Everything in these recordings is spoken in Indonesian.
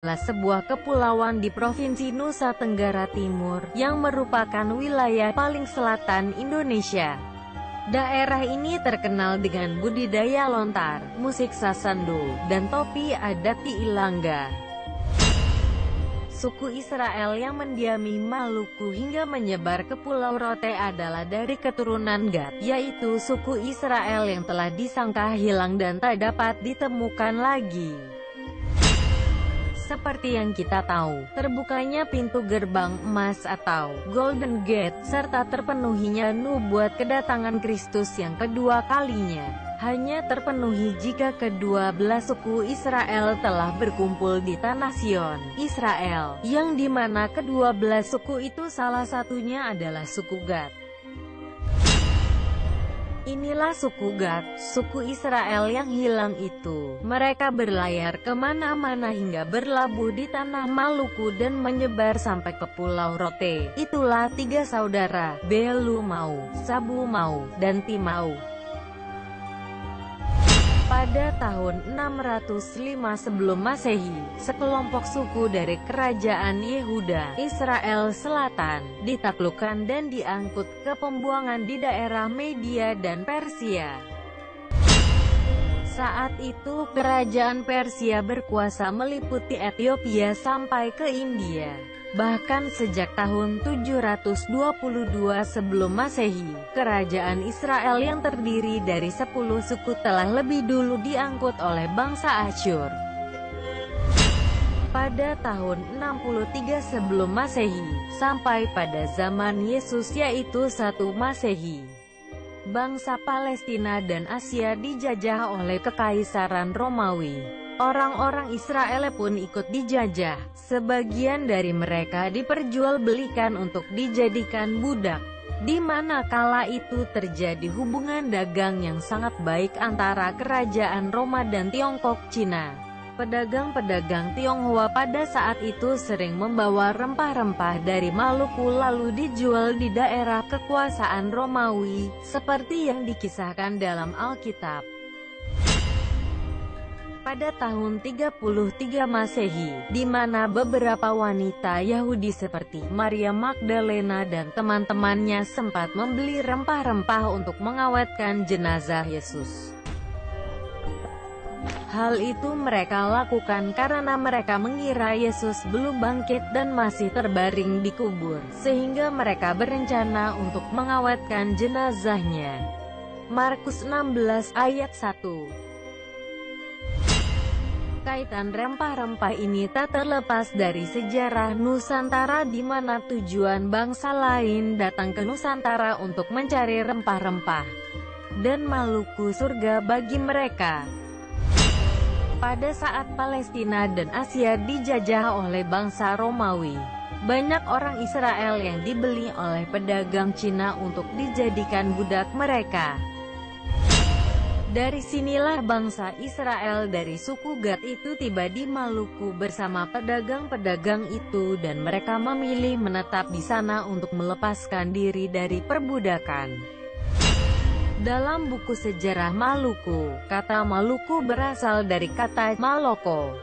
adalah sebuah kepulauan di Provinsi Nusa Tenggara Timur, yang merupakan wilayah paling selatan Indonesia. Daerah ini terkenal dengan budidaya lontar, musik sasando, dan topi adat Ilangga. Suku Israel yang mendiami Maluku hingga menyebar ke Pulau Rote adalah dari keturunan Gad, yaitu suku Israel yang telah disangka hilang dan tak dapat ditemukan lagi. Seperti yang kita tahu, terbukanya pintu gerbang emas atau Golden Gate, serta terpenuhinya nubuat kedatangan Kristus yang kedua kalinya, hanya terpenuhi jika kedua belah suku Israel telah berkumpul di tanah Sion, Israel, yang dimana kedua belah suku itu salah satunya adalah suku Gad. Inilah suku Gad, suku Israel yang hilang itu. Mereka berlayar kemana-mana hingga berlabuh di tanah Maluku dan menyebar sampai ke Pulau Rote. Itulah tiga saudara, Belu Mau, Sabu Mau, dan Timau. Pada tahun 605 sebelum Masehi, sekelompok suku dari kerajaan Yehuda, Israel Selatan, ditaklukkan dan diangkut ke pembuangan di daerah Media dan Persia. Saat itu, kerajaan Persia berkuasa meliputi Ethiopia sampai ke India. Bahkan sejak tahun 722 sebelum Masehi, kerajaan Israel yang terdiri dari 10 suku telah lebih dulu diangkut oleh bangsa Asyur. Pada tahun 63 sebelum Masehi, sampai pada zaman Yesus yaitu 1 Masehi, bangsa Palestina dan Asia dijajah oleh Kekaisaran Romawi. Orang-orang Israel pun ikut dijajah, sebagian dari mereka diperjualbelikan untuk dijadikan budak, di mana kala itu terjadi hubungan dagang yang sangat baik antara kerajaan Roma dan Tiongkok Cina. Pedagang-pedagang Tionghoa pada saat itu sering membawa rempah-rempah dari Maluku lalu dijual di daerah kekuasaan Romawi, seperti yang dikisahkan dalam Alkitab. Pada tahun 33 Masehi, di mana beberapa wanita Yahudi seperti Maria Magdalena dan teman-temannya sempat membeli rempah-rempah untuk mengawetkan jenazah Yesus. Hal itu mereka lakukan karena mereka mengira Yesus belum bangkit dan masih terbaring di kubur, sehingga mereka berencana untuk mengawetkan jenazahnya. Markus 16 ayat 1. Kaitan rempah-rempah ini tak terlepas dari sejarah Nusantara di mana tujuan bangsa lain datang ke Nusantara untuk mencari rempah-rempah, dan Maluku surga bagi mereka. Pada saat Palestina dan Asia dijajah oleh bangsa Romawi, banyak orang Israel yang dibeli oleh pedagang Cina untuk dijadikan budak mereka. Dari sinilah bangsa Israel dari suku Gad itu tiba di Maluku bersama pedagang-pedagang itu dan mereka memilih menetap di sana untuk melepaskan diri dari perbudakan. Dalam buku sejarah Maluku, kata Maluku berasal dari kata Maloko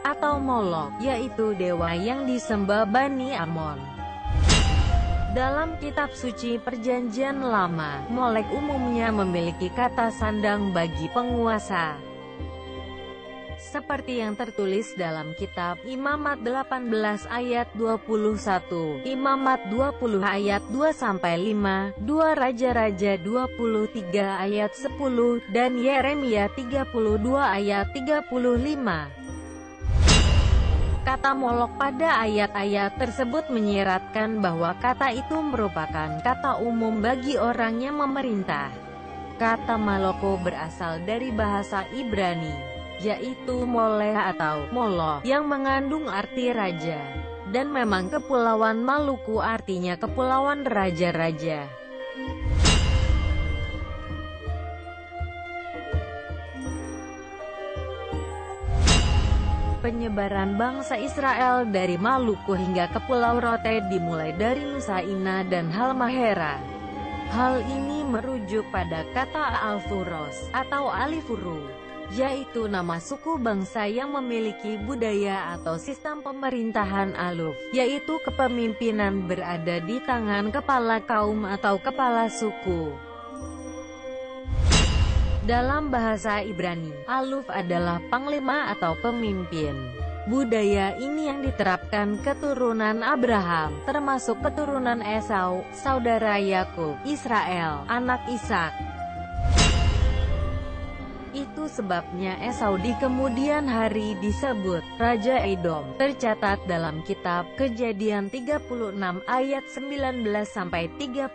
atau Molok, yaitu dewa yang disembah Bani Amon. Dalam kitab suci Perjanjian Lama, Molek umumnya memiliki kata sandang bagi penguasa. Seperti yang tertulis dalam kitab Imamat 18 ayat 21, Imamat 20 ayat 2-5, 2 Raja-Raja 23 ayat 10, dan Yeremia 32 ayat 35. Kata Molok pada ayat-ayat tersebut menyiratkan bahwa kata itu merupakan kata umum bagi orang yang memerintah. Kata Maloko berasal dari bahasa Ibrani, yaitu Moleh atau Moloch, yang mengandung arti raja. Dan memang Kepulauan Maluku artinya Kepulauan Raja-Raja. Penyebaran bangsa Israel dari Maluku hingga ke Pulau Rote dimulai dari Nusa Ina dan Halmahera. Hal ini merujuk pada kata Al-Furos atau Alifuru, yaitu nama suku bangsa yang memiliki budaya atau sistem pemerintahan aluf, yaitu kepemimpinan berada di tangan kepala kaum atau kepala suku. Dalam bahasa Ibrani, aluf adalah panglima atau pemimpin. Budaya ini yang diterapkan keturunan Abraham, termasuk keturunan Esau, saudara Yakub, Israel, anak Ishak. Itu sebabnya Esau di kemudian hari disebut Raja Edom. Tercatat dalam kitab Kejadian 36 ayat 19-31,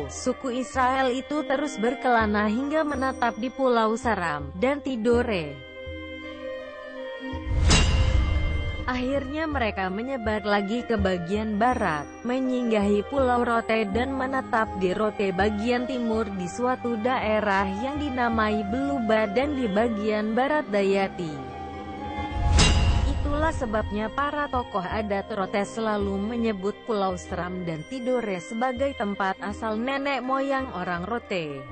suku Israel itu terus berkelana hingga menetap di Pulau Saram dan Tidore. Akhirnya mereka menyebar lagi ke bagian barat, menyinggahi Pulau Rote dan menetap di Rote bagian timur di suatu daerah yang dinamai Beluba dan di bagian barat Dayati. Itulah sebabnya para tokoh adat Rote selalu menyebut Pulau Seram dan Tidore sebagai tempat asal nenek moyang orang Rote.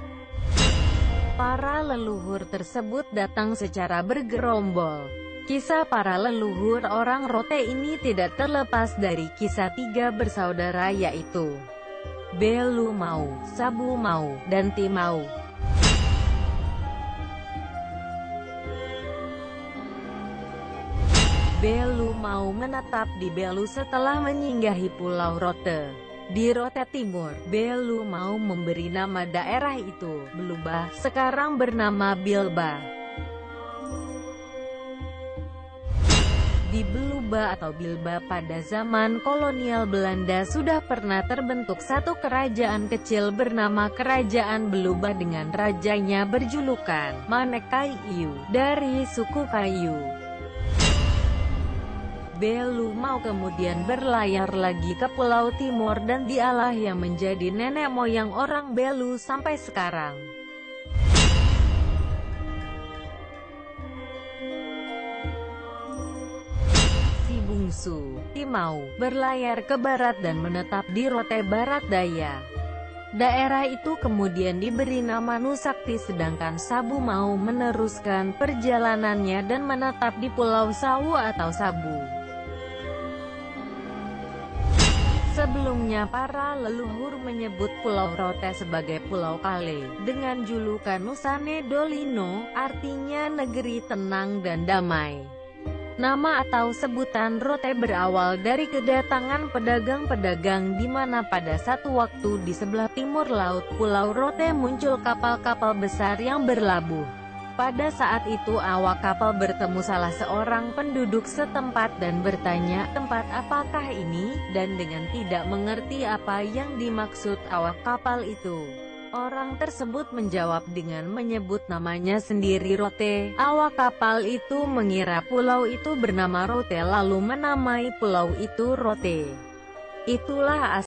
Para leluhur tersebut datang secara bergerombol. Kisah para leluhur orang Rote ini tidak terlepas dari kisah tiga bersaudara, yaitu Belu Mau, Sabu Mau, dan Timau. Belu Mau menetap di Belu setelah menyinggahi Pulau Rote. Di Rote Timur, Belu Mau memberi nama daerah itu, Beluba, sekarang bernama Bilba. Di Beluba atau Bilba pada zaman kolonial Belanda sudah pernah terbentuk satu kerajaan kecil bernama Kerajaan Beluba dengan rajanya berjulukan Manekayu dari suku Kayu. Belu Mau kemudian berlayar lagi ke Pulau Timur dan dialah yang menjadi nenek moyang orang Belu sampai sekarang. Bungsu, Timau, berlayar ke barat dan menetap di Rote Barat Daya. Daerah itu kemudian diberi nama Nusakti sedangkan Sabu Mau meneruskan perjalanannya dan menetap di Pulau Sawu atau Sabu. Sebelumnya para leluhur menyebut Pulau Rote sebagai Pulau Kale, dengan julukan Nusane Dolino, artinya negeri tenang dan damai. Nama atau sebutan Rote berawal dari kedatangan pedagang-pedagang di mana pada satu waktu di sebelah timur laut Pulau Rote muncul kapal-kapal besar yang berlabuh. Pada saat itu awak kapal bertemu salah seorang penduduk setempat dan bertanya, "Tempat apakah ini?" Dan dengan tidak mengerti apa yang dimaksud awak kapal itu, orang tersebut menjawab dengan menyebut namanya sendiri Rote. Awak kapal itu mengira pulau itu bernama Rote lalu menamai pulau itu Rote. Itulah